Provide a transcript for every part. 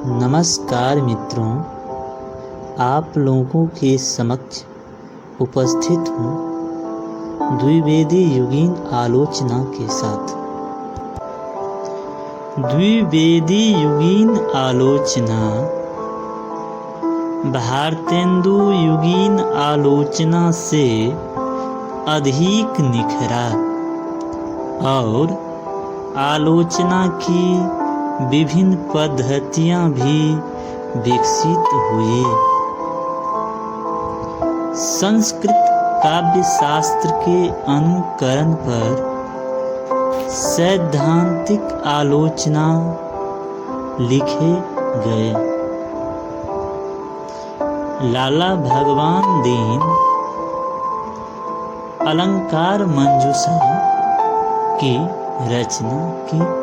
नमस्कार मित्रों, आप लोगों के समक्ष उपस्थित हूँ द्विवेदी युगीन आलोचना के साथ। द्विवेदी युगीन आलोचना भारतेंदु युगीन आलोचना से अधिक निखरा और आलोचना की विभिन्न पद्धतियां भी विकसित हुई। संस्कृत काव्य शास्त्र के अनुकरण पर सैद्धांतिक आलोचना लिखे गए। लाला भगवान दीन अलंकार मंजूषा की रचना की।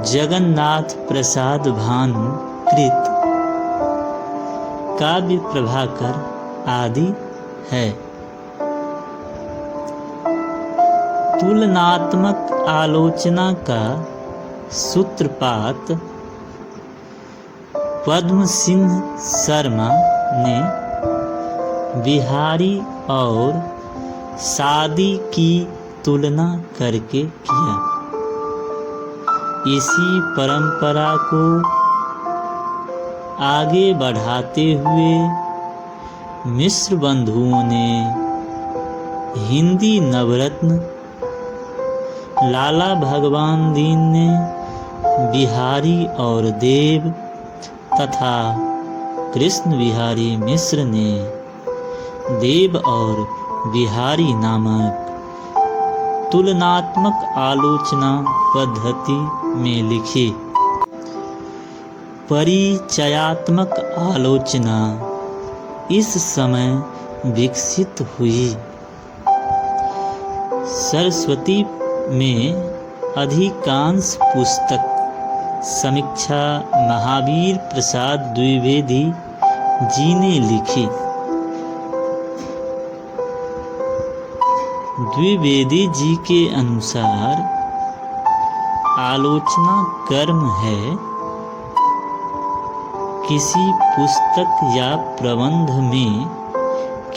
जगन्नाथ प्रसाद भानु कृत काव्य प्रभाकर आदि है। तुलनात्मक आलोचना का सूत्रपात पद्म सिंह शर्मा ने बिहारी और सादी की तुलना करके किया। इसी परंपरा को आगे बढ़ाते हुए मिश्र बंधुओं ने हिंदी नवरत्न लाला भगवान दीन ने बिहारी और देव तथा कृष्ण बिहारी मिश्र ने देव और बिहारी नामक तुलनात्मक आलोचना पद्धति में लिखी। परिचयात्मक आलोचना इस समय विकसित हुई। सरस्वती में अधिकांश पुस्तक समीक्षा महावीर प्रसाद द्विवेदी जी ने लिखी। द्विवेदी जी के अनुसार आलोचना कर्म है किसी पुस्तक या प्रबंध में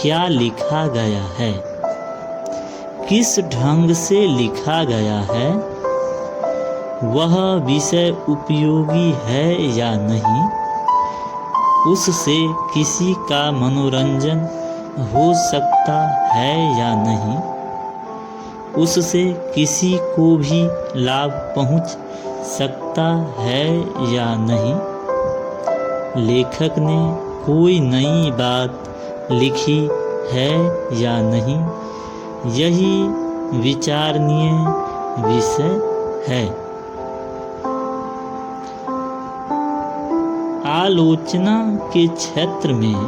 क्या लिखा गया है, किस ढंग से लिखा गया है, वह विषय उपयोगी है या नहीं, उससे किसी का मनोरंजन हो सकता है या नहीं, उससे किसी को भी लाभ पहुंच सकता है या नहीं, लेखक ने कोई नई बात लिखी है या नहीं, यही विचारणीय विषय है। आलोचना के क्षेत्र में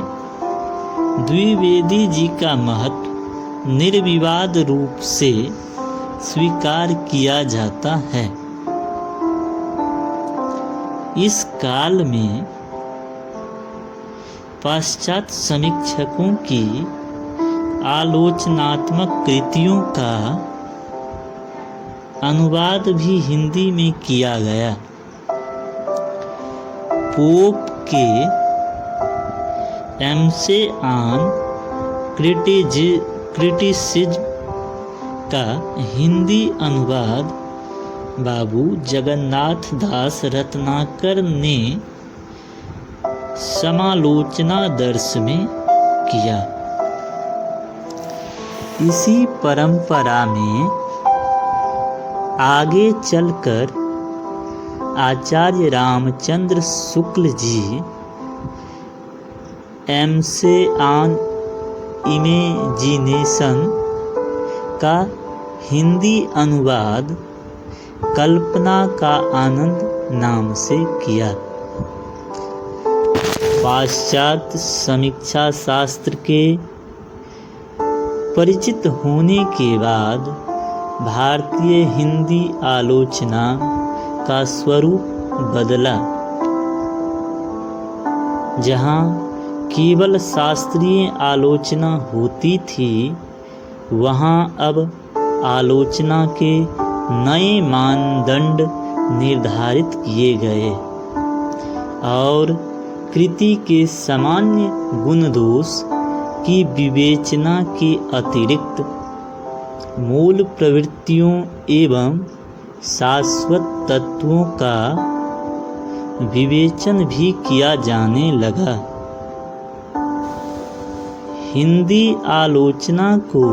द्विवेदी जी का महत्व निर्विवाद रूप से स्वीकार किया जाता है। इस काल में पाश्चात्य समीक्षकों की आलोचनात्मक कृतियों का अनुवाद भी हिंदी में किया गया। पोप के एमसे ऑन क्रिटिसिज्म का हिंदी अनुवाद बाबू जगन्नाथ दास रत्नाकर ने समालोचना दर्श में किया। इसी परंपरा में आगे चलकर आचार्य रामचंद्र शुक्ल जी एमसे ऑन इमेजिनेशन का हिंदी अनुवाद कल्पना का आनंद नाम से किया। पाश्चात्य समीक्षा शास्त्र के परिचित होने के बाद भारतीय हिंदी आलोचना का स्वरूप बदला। जहाँ केवल शास्त्रीय आलोचना होती थी, वहाँ अब आलोचना के नए मानदंड निर्धारित किए गए और कृति के सामान्य गुण दोष की विवेचना के अतिरिक्त मूल प्रवृत्तियों एवं शाश्वत तत्वों का विवेचन भी किया जाने लगा। हिंदी आलोचना को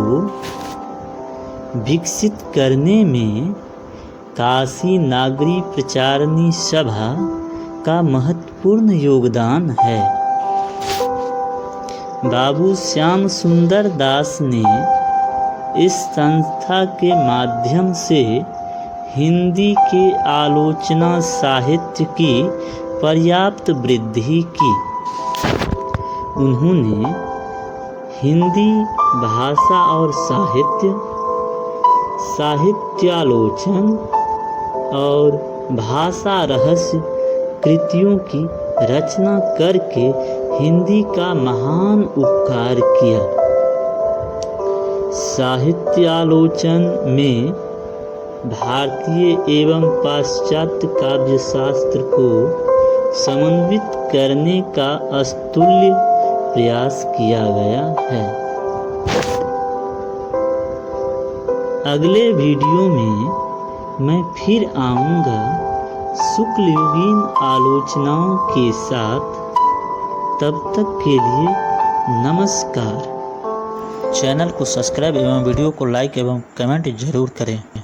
विकसित करने में काशी नागरी प्रचारणी सभा का महत्वपूर्ण योगदान है। बाबू श्याम सुंदर दास ने इस संस्था के माध्यम से हिंदी के आलोचना साहित्य की पर्याप्त वृद्धि की। उन्होंने हिंदी भाषा और साहित्यालोचन और भाषा रहस्य कृतियों की रचना करके हिंदी का महान उपकार किया। साहित्यालोचन में भारतीय एवं पाश्चात्य काव्यशास्त्र को समन्वित करने का अस्तुल्य प्रयास किया गया है। अगले वीडियो में मैं फिर आऊँगा शुक्ल युगीन आलोचनाओं के साथ। तब तक के लिए नमस्कार। चैनल को सब्सक्राइब एवं वीडियो को लाइक एवं कमेंट जरूर करें।